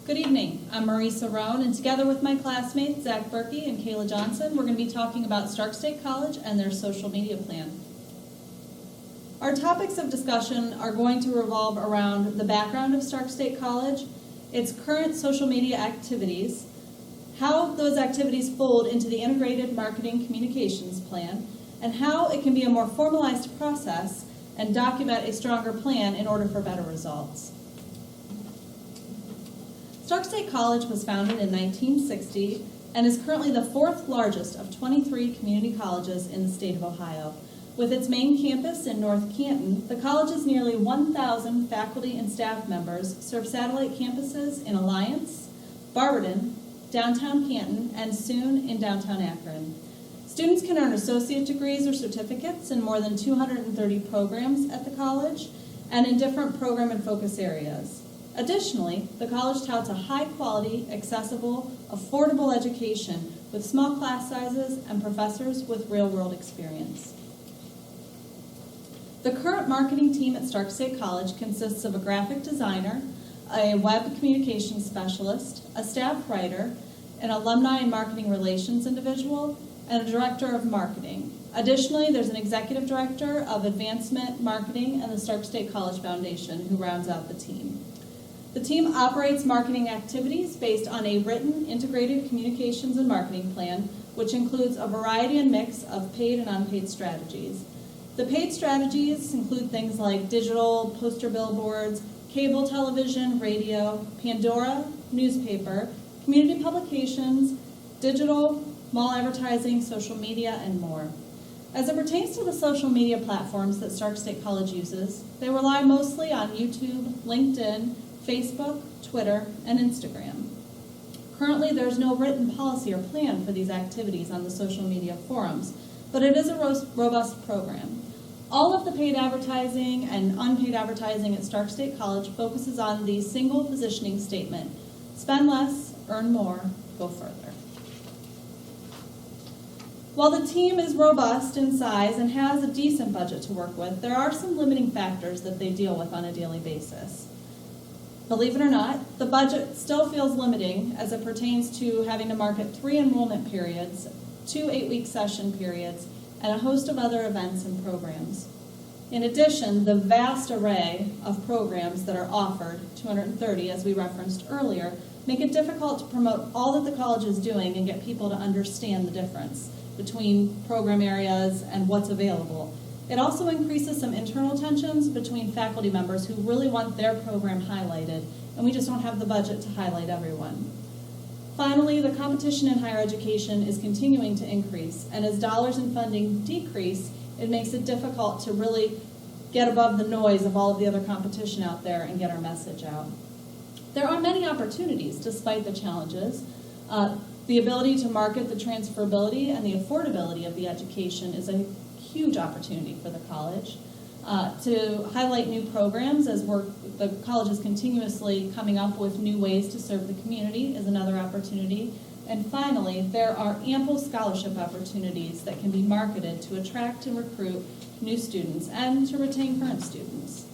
Good evening. I'm Marisa Roan, and together with my classmates, Zach Berkey and Kayla Johnson, we're going to be talking about Stark State College and their social media plan. Our topics of discussion are going to revolve around the background of Stark State College, its current social media activities, how those activities fold into the integrated marketing communications plan, and how it can be a more formalized process and document a stronger plan in order for better results. Stark State College was founded in 1960 and is currently the fourth largest of 23 community colleges in the state of Ohio. With its main campus in North Canton, the college's nearly 1,000 faculty and staff members serve satellite campuses in Alliance, Barberton, downtown Canton, and soon in downtown Akron. Students can earn associate degrees or certificates in more than 230 programs at the college and in different program and focus areas. Additionally, the college touts a high-quality, accessible, affordable education with small class sizes and professors with real-world experience. The current marketing team at Stark State College consists of a graphic designer, a web communications specialist, a staff writer, an alumni and marketing relations individual, and a director of marketing. Additionally, there's an executive director of advancement marketing and the Stark State College Foundation who rounds out the team. The team operates marketing activities based on a written integrated communications and marketing plan, which includes a variety and mix of paid and unpaid strategies. The paid strategies include things like digital, poster billboards, cable television, radio, Pandora, newspaper, community publications, digital, mall advertising, social media, and more. As it pertains to the social media platforms that Stark State College uses, they rely mostly on YouTube, LinkedIn, Facebook, Twitter, and Instagram. Currently, there's no written policy or plan for these activities on the social media forums, but it is a robust program. All of the paid advertising and unpaid advertising at Stark State College focuses on the single positioning statement: spend less, earn more, go further. While the team is robust in size and has a decent budget to work with, there are some limiting factors that they deal with on a daily basis. Believe it or not, the budget still feels limiting as it pertains to having to market 3 enrollment periods, 2 8-week session periods, and a host of other events and programs. In addition, the vast array of programs that are offered, 230 as we referenced earlier, make it difficult to promote all that the college is doing and get people to understand the difference between program areas and what's available. It also increases some internal tensions between faculty members who really want their program highlighted, and we just don't have the budget to highlight everyone. Finally, the competition in higher education is continuing to increase, and as dollars and funding decrease, it makes it difficult to really get above the noise of all of the other competition out there and get our message out. There are many opportunities despite the challenges. The ability to market the transferability and the affordability of the education is a huge opportunity for the college. To highlight new programs as the college is continuously coming up with new ways to serve the community is another opportunity. And finally, there are ample scholarship opportunities that can be marketed to attract and recruit new students and to retain current students.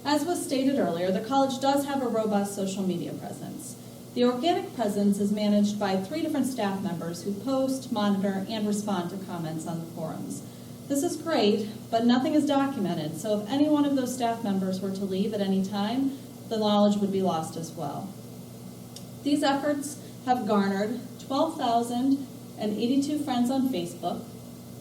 As was stated earlier, the college does have a robust social media presence. The organic presence is managed by 3 different staff members who post, monitor, and respond to comments on the forums. This is great, but nothing is documented, so if any one of those staff members were to leave at any time, the knowledge would be lost as well. These efforts have garnered 12,082 friends on Facebook,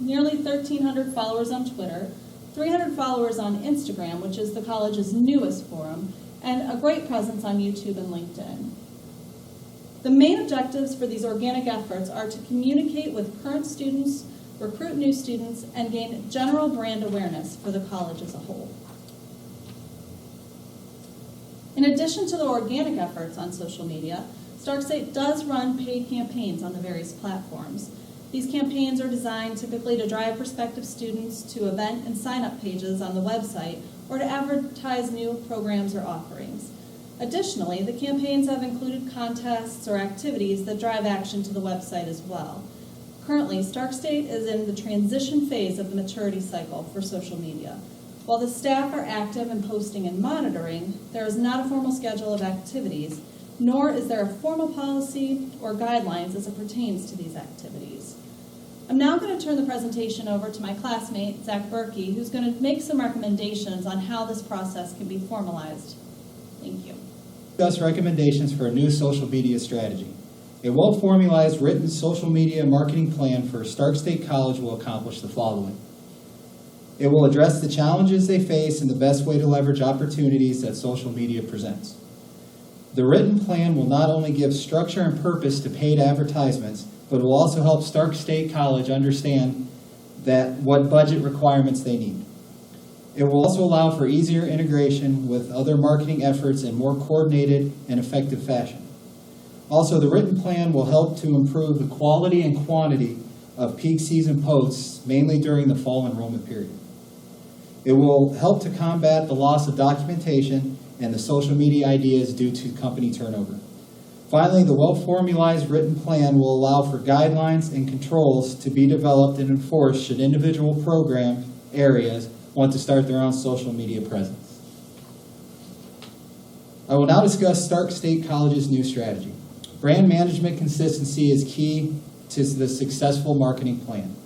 nearly 1,300 followers on Twitter, 300 followers on Instagram, which is the college's newest forum, and a great presence on YouTube and LinkedIn. The main objectives for these organic efforts are to communicate with current students, recruit new students, and gain general brand awareness for the college as a whole. In addition to the organic efforts on social media, Stark State does run paid campaigns on the various platforms. These campaigns are designed typically to drive prospective students to event and sign-up pages on the website or to advertise new programs or offerings. Additionally, the campaigns have included contests or activities that drive action to the website as well. Currently, Stark State is in the transition phase of the maturity cycle for social media. While the staff are active in posting and monitoring, there is not a formal schedule of activities, nor is there a formal policy or guidelines as it pertains to these activities. I'm now going to turn the presentation over to my classmate, Zach Berkey, who's going to make some recommendations on how this process can be formalized. Thank you. Discuss recommendations for a new social media strategy. A well-formalized written social media marketing plan for Stark State College will accomplish the following. It will address the challenges they face and the best way to leverage opportunities that social media presents. The written plan will not only give structure and purpose to paid advertisements, but will also help Stark State College understand what budget requirements they need. It will also allow for easier integration with other marketing efforts in more coordinated and effective fashion. Also, the written plan will help to improve the quality and quantity of peak season posts, mainly during the fall enrollment period. It will help to combat the loss of documentation and the social media ideas due to company turnover. Finally, the well-formalized written plan will allow for guidelines and controls to be developed and enforced should individual program areas want to start their own social media presence. I will now discuss Stark State College's new strategy. Brand management consistency is key to the successful marketing plan.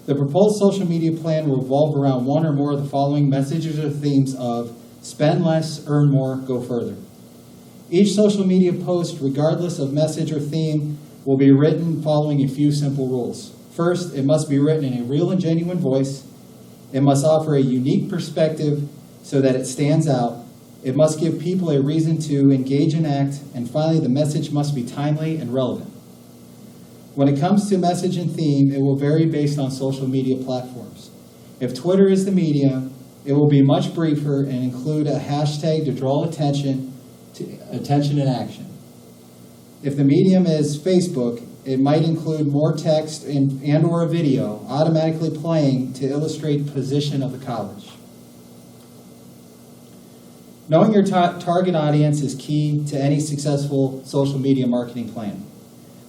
The proposed social media plan will revolve around one or more of the following messages or themes of spend less, earn more, go further. Each social media post, regardless of message or theme, will be written following a few simple rules. First, it must be written in a real and genuine voice. It must offer a unique perspective so that it stands out. It must give people a reason to engage and act. And finally, the message must be timely and relevant. When it comes to message and theme, it will vary based on social media platforms. If Twitter is the medium, it will be much briefer and include a hashtag to draw attention and action. If the medium is Facebook, it might include more text and or a video automatically playing to illustrate the position of the college. Knowing your target audience is key to any successful social media marketing plan.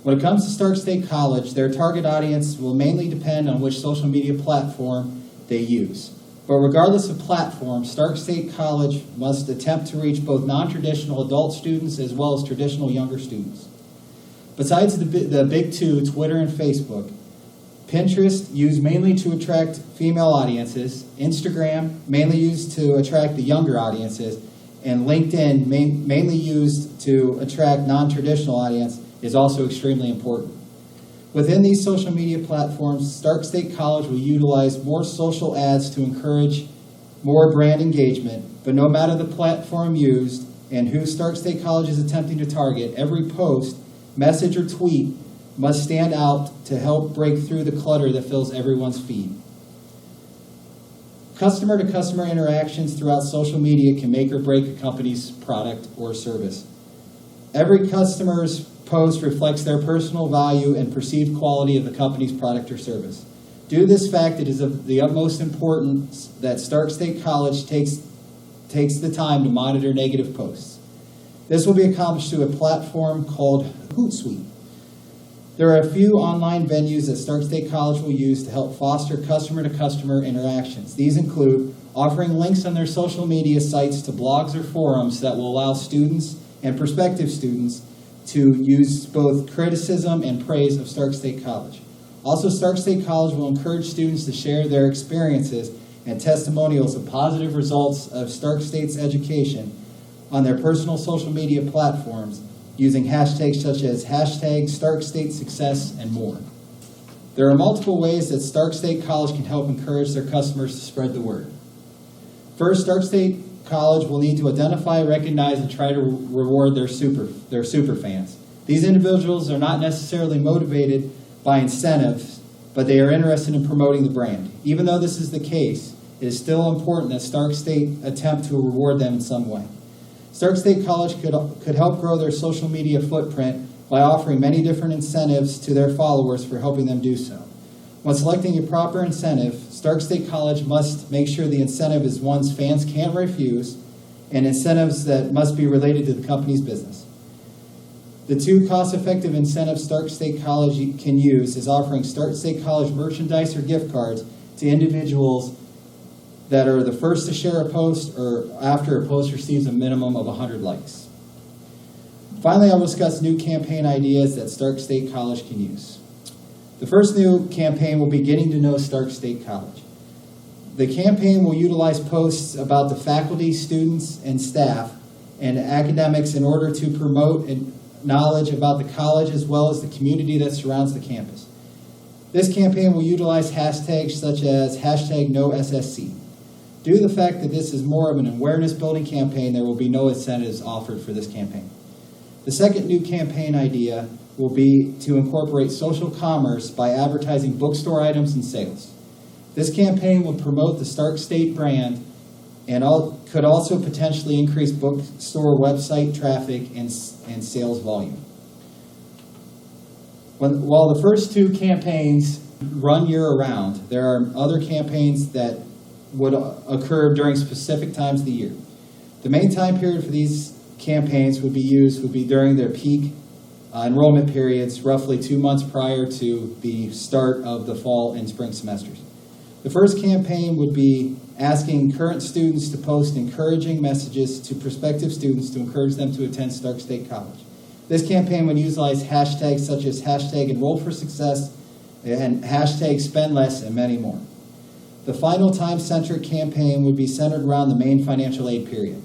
When it comes to Stark State College, their target audience will mainly depend on which social media platform they use. But regardless of platform, Stark State College must attempt to reach both non-traditional adult students as well as traditional younger students. Besides the big two, Twitter and Facebook, Pinterest used mainly to attract female audiences, Instagram mainly used to attract the younger audiences, and LinkedIn mainly used to attract non-traditional audience is also extremely important. Within these social media platforms, Stark State College will utilize more social ads to encourage more brand engagement, but no matter the platform used and who Stark State College is attempting to target, every post, message, or tweet must stand out to help break through the clutter that fills everyone's feed. Customer-to-customer interactions throughout social media can make or break a company's product or service. Every customer's post reflects their personal value and perceived quality of the company's product or service. Due to this fact, it is of the utmost importance that Stark State College takes the time to monitor negative posts. This will be accomplished through a platform called Hootsuite. There are a few online venues that Stark State College will use to help foster customer-to-customer interactions. These include offering links on their social media sites to blogs or forums that will allow students and prospective students to use both criticism and praise of Stark State College. Also, Stark State College will encourage students to share their experiences and testimonials of positive results of Stark State's education on their personal social media platforms using hashtags such as hashtag Stark State Success and more. There are multiple ways that Stark State College can help encourage their customers to spread the word. First, Stark State College will need to identify, recognize, and try to reward their super fans. These individuals are not necessarily motivated by incentives, but they are interested in promoting the brand. Even though this is the case, it is still important that Stark State attempt to reward them in some way. Stark State College could help grow their social media footprint by offering many different incentives to their followers for helping them do so. When selecting a proper incentive, Stark State College must make sure the incentive is one fans can't refuse and incentives that must be related to the company's business. The two cost-effective incentives Stark State College can use is offering Stark State College merchandise or gift cards to individuals that are the first to share a post or after a post receives a minimum of 100 likes. Finally, I will discuss new campaign ideas that Stark State College can use. The first new campaign will be Getting to Know Stark State College. The campaign will utilize posts about the faculty, students, and staff and academics in order to promote knowledge about the college as well as the community that surrounds the campus. This campaign will utilize hashtags such as #NoSSC. Due to the fact that this is more of an awareness-building campaign, there will be no incentives offered for this campaign. The second new campaign idea will be to incorporate social commerce by advertising bookstore items and sales. This campaign will promote the Stark State brand and could also potentially increase bookstore website traffic and sales volume. While the first two campaigns run year-round, there are other campaigns that would occur during specific times of the year. The main time period for these campaigns would be during their peak enrollment periods, roughly 2 months prior to the start of the fall and spring semesters. The first campaign would be asking current students to post encouraging messages to prospective students to encourage them to attend Stark State College. This campaign would utilize hashtags such as #EnrollForSuccess and #SpendLess and many more. The final time-centric campaign would be centered around the main financial aid period.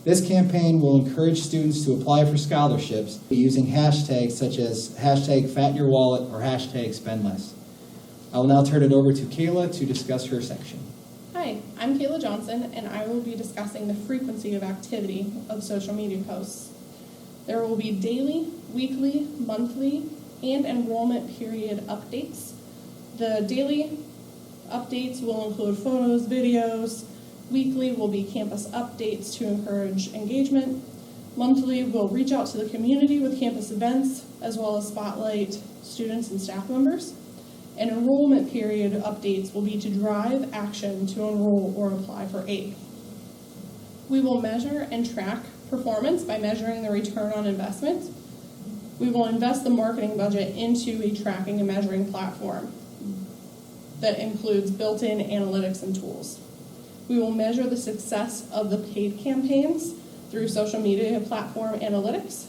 This campaign will encourage students to apply for scholarships using hashtags such as #FattenYourWallet or #SpendLess. I will now turn it over to Kayla to discuss her section. Hi, I'm Kayla Johnson, and I will be discussing the frequency of activity of social media posts. There will be daily, weekly, monthly, and enrollment period updates. The daily updates will include photos, videos. Weekly will be campus updates to encourage engagement. Monthly will reach out to the community with campus events, as well as spotlight students and staff members. And enrollment period updates will be to drive action to enroll or apply for aid. We will measure and track performance by measuring the return on investment. We will invest the marketing budget into a tracking and measuring platform that includes built-in analytics and tools. We will measure the success of the paid campaigns through social media platform analytics,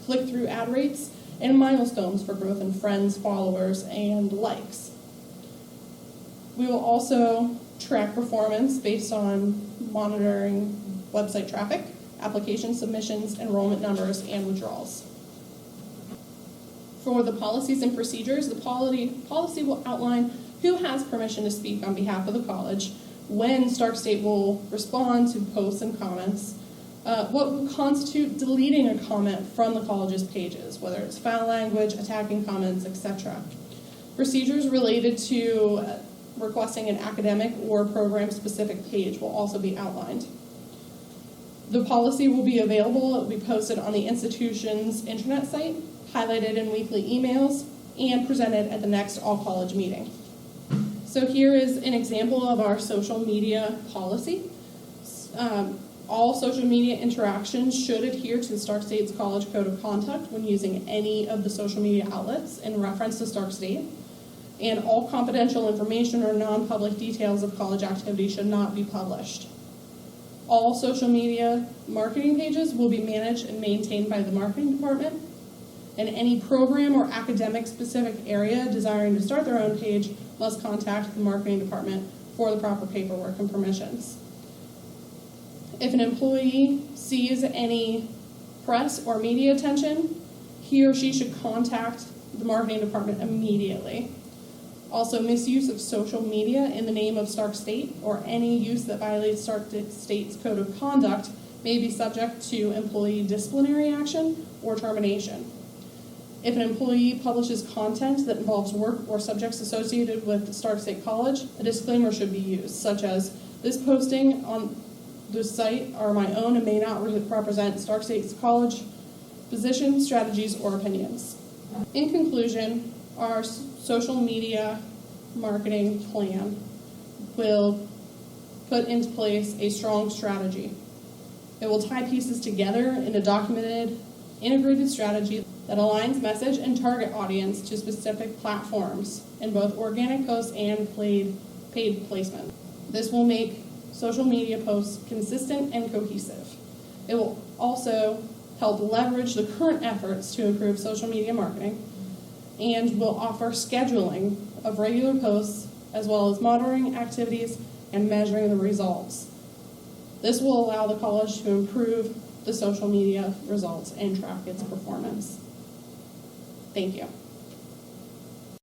click-through ad rates, and milestones for growth in friends, followers, and likes. We will also track performance based on monitoring website traffic, application submissions, enrollment numbers, and withdrawals. For the policies and procedures, the policy will outline who has permission to speak on behalf of the college, when Stark State will respond to posts and comments, what will constitute deleting a comment from the college's pages, whether it's foul language, attacking comments, etc. Procedures related to requesting an academic or program-specific page will also be outlined. The policy will be available, it will be posted on the institution's intranet site, highlighted in weekly emails, and presented at the next all-college meeting. So here is an example of our social media policy. All social media interactions should adhere to the Stark State's College Code of Conduct when using any of the social media outlets in reference to Stark State. And all confidential information or non-public details of college activity should not be published. All social media marketing pages will be managed and maintained by the marketing department. And any program or academic specific area desiring to start their own page must contact the marketing department for the proper paperwork and permissions. If an employee sees any press or media attention, he or she should contact the marketing department immediately. Also, misuse of social media in the name of Stark State or any use that violates Stark State's Code of Conduct may be subject to employee disciplinary action or termination. If an employee publishes content that involves work or subjects associated with Stark State College, a disclaimer should be used, such as, this posting on the site are my own and may not represent Stark State College position, strategies, or opinions. In conclusion, our social media marketing plan will put into place a strong strategy. It will tie pieces together in a documented, integrated strategy that aligns message and target audience to specific platforms in both organic posts and paid placement. This will make social media posts consistent and cohesive. It will also help leverage the current efforts to improve social media marketing and will offer scheduling of regular posts as well as monitoring activities and measuring the results. This will allow the college to improve the social media results and track its performance. Thank you.